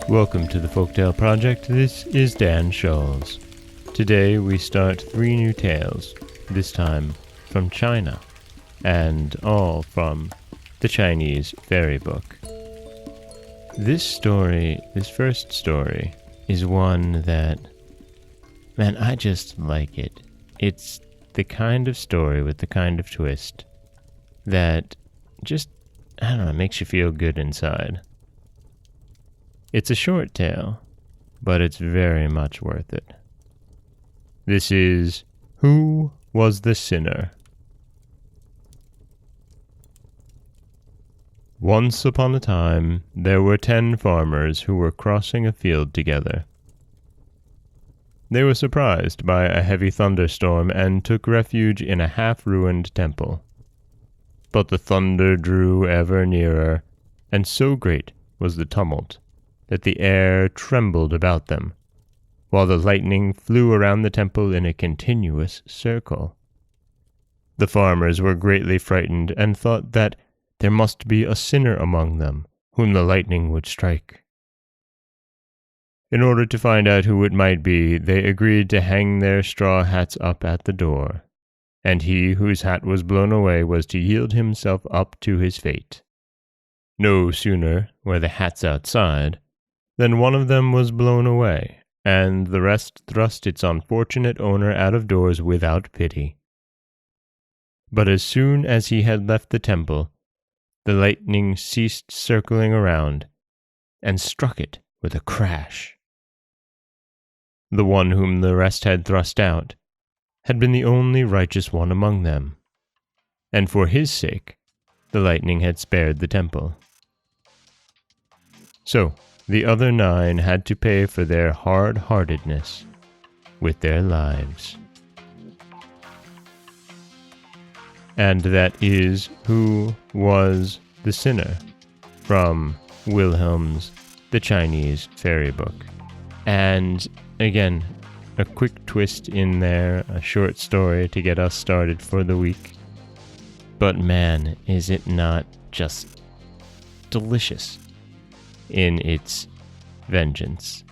Welcome to the Folktale Project. This is Dan Scholes. Today we start 3 new tales, this time from China, and all from the Chinese fairy book. This first story, is one that, man, I just like it. It's the kind of story with the kind of twist that just, I don't know, makes you feel good inside. It's a short tale, but it's very much worth it. This is Who Was the Sinner? Once upon a time, there were 10 farmers who were crossing a field together. They were surprised by a heavy thunderstorm and took refuge in a half-ruined temple. But the thunder drew ever nearer, and so great was the tumult that the air trembled about them, while the lightning flew around the temple in a continuous circle. The farmers were greatly frightened and thought that there must be a sinner among them whom the lightning would strike. In order to find out who it might be, they agreed to hang their straw hats up at the door, and he whose hat was blown away was to yield himself up to his fate. No sooner were the hats outside than one of them was blown away, and the rest thrust its unfortunate owner out of doors without pity. But as soon as he had left the temple, the lightning ceased circling around, and struck it with a crash. The one whom the rest had thrust out had been the only righteous one among them, and for his sake the lightning had spared the temple. So the other 9 had to pay for their hard-heartedness with their lives. And that is Who Was the Sinner, from Wilhelm's The Chinese Fairy Book. And again, a quick twist in there, a short story to get us started for the week. But man, is it not just delicious in its vengeance.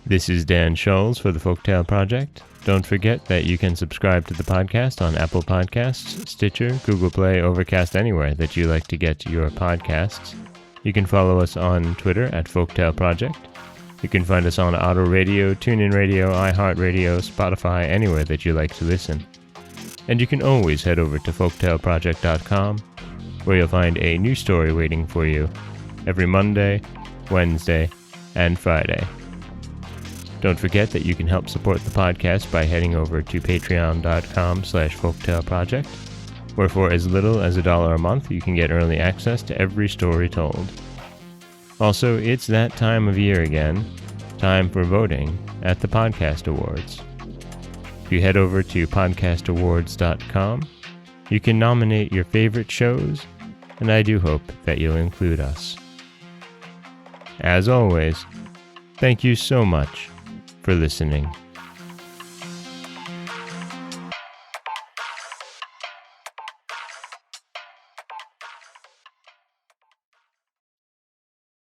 This is Dan Scholes for the Folktale Project. Don't forget that you can subscribe to the podcast on Apple Podcasts, Stitcher, Google Play, Overcast, anywhere that you like to get your podcasts. You can follow us on Twitter at Folktale Project. You can find us on Auto Radio, TuneIn Radio, iHeartRadio, Spotify, anywhere that you like to listen. And you can always head over to folktaleproject.com, where you'll find a new story waiting for you every Monday, Wednesday, and Friday. Don't forget that you can help support the podcast by heading over to patreon.com/folktaleproject, where for as little as $1 a month you can get early access to every story told. Also, it's that time of year again, time for voting at the Podcast Awards. If you head over to podcastawards.com, you can nominate your favorite shows, and I do hope that you'll include us. As always, thank you so much for listening.